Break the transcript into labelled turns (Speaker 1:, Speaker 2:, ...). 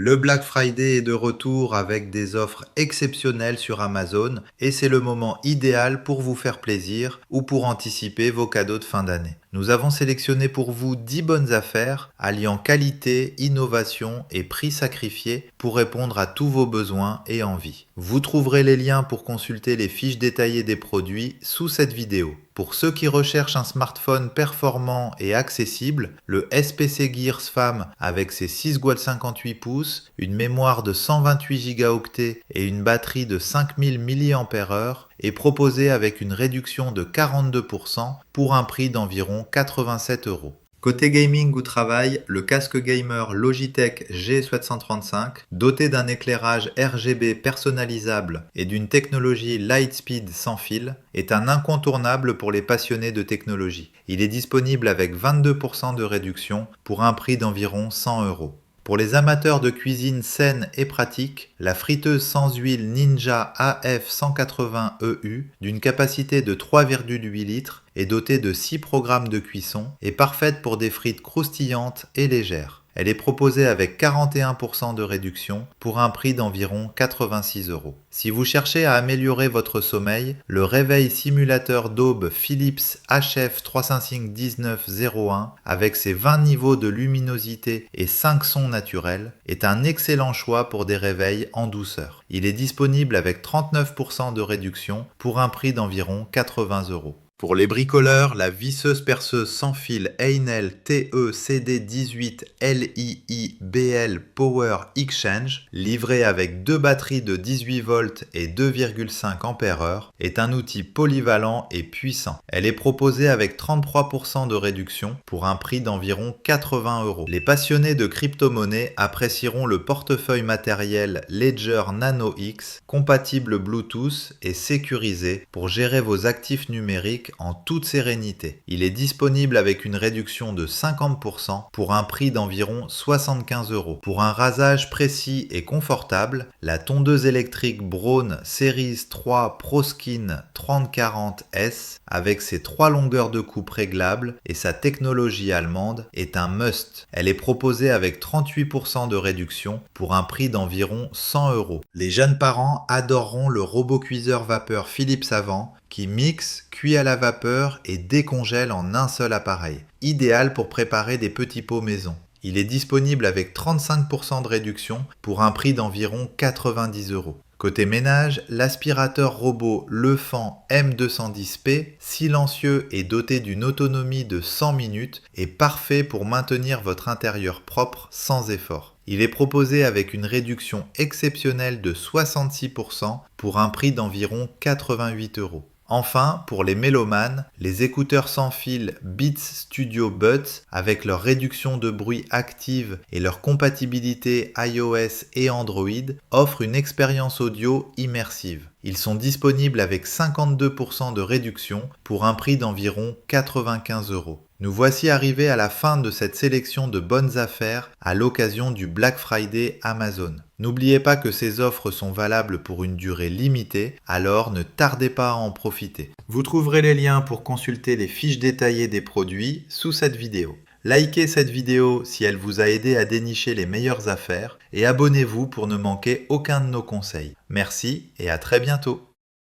Speaker 1: Le Black Friday est de retour avec des offres exceptionnelles sur Amazon et c'est le moment idéal pour vous faire plaisir ou pour anticiper vos cadeaux de fin d'année. Nous avons sélectionné pour vous 10 bonnes affaires alliant qualité, innovation et prix sacrifié pour répondre à tous vos besoins et envies. Vous trouverez les liens pour consulter les fiches détaillées des produits sous cette vidéo. Pour ceux qui recherchent un smartphone performant et accessible, le SPC Gears Fam avec ses 6,58 pouces, une mémoire de 128 Go et une batterie de 5000 mAh est proposé avec une réduction de 42% pour un prix d'environ 87 euros. Côté gaming ou travail, le casque gamer Logitech G735, doté d'un éclairage RGB personnalisable et d'une technologie Lightspeed sans fil, est un incontournable pour les passionnés de technologie. Il est disponible avec 22% de réduction pour un prix d'environ 100 euros. Pour les amateurs de cuisine saine et pratique, la friteuse sans huile Ninja AF180EU, d'une capacité de 3,8 litres et dotée de 6 programmes de cuisson, est parfaite pour des frites croustillantes et légères. Elle est proposée avec 41% de réduction pour un prix d'environ 86 euros. Si vous cherchez à améliorer votre sommeil, le réveil simulateur d'aube Philips HF3551901 avec ses 20 niveaux de luminosité et 5 sons naturels est un excellent choix pour des réveils en douceur. Il est disponible avec 39% de réduction pour un prix d'environ 80 euros. Pour les bricoleurs, la visseuse perceuse sans fil Einel TE-CD18 LII-BL Power Exchange, livrée avec deux batteries de 18 volts et 2,5 Ah, est un outil polyvalent et puissant. Elle est proposée avec 33% de réduction pour un prix d'environ 80 euros. Les passionnés de crypto-monnaie apprécieront le portefeuille matériel Ledger Nano X, compatible Bluetooth et sécurisé pour gérer vos actifs numériques en toute sérénité. Il est disponible avec une réduction de 50% pour un prix d'environ 75 euros. Pour un rasage précis et confortable, la tondeuse électrique Braun Series 3 ProSkin 3040S avec ses 3 longueurs de coupe réglables et sa technologie allemande est un must. Elle est proposée avec 38% de réduction pour un prix d'environ 100 euros. Les jeunes parents adoreront le robot cuiseur vapeur Philips Avant qui mixe, cuit à la vapeur et décongèle en un seul appareil. Idéal pour préparer des petits pots maison. Il est disponible avec 35% de réduction pour un prix d'environ 90 euros. Côté ménage, l'aspirateur robot Lefant M210P, silencieux et doté d'une autonomie de 100 minutes, est parfait pour maintenir votre intérieur propre sans effort. Il est proposé avec une réduction exceptionnelle de 66% pour un prix d'environ 88 euros. Enfin, pour les mélomanes, les écouteurs sans fil Beats Studio Buds, avec leur réduction de bruit active et leur compatibilité iOS et Android, offrent une expérience audio immersive. Ils sont disponibles avec 52% de réduction pour un prix d'environ 95 euros. Nous voici arrivés à la fin de cette sélection de bonnes affaires à l'occasion du Black Friday Amazon. N'oubliez pas que ces offres sont valables pour une durée limitée, alors ne tardez pas à en profiter. Vous trouverez les liens pour consulter les fiches détaillées des produits sous cette vidéo. Likez cette vidéo si elle vous a aidé à dénicher les meilleures affaires et abonnez-vous pour ne manquer aucun de nos conseils. Merci et à très bientôt.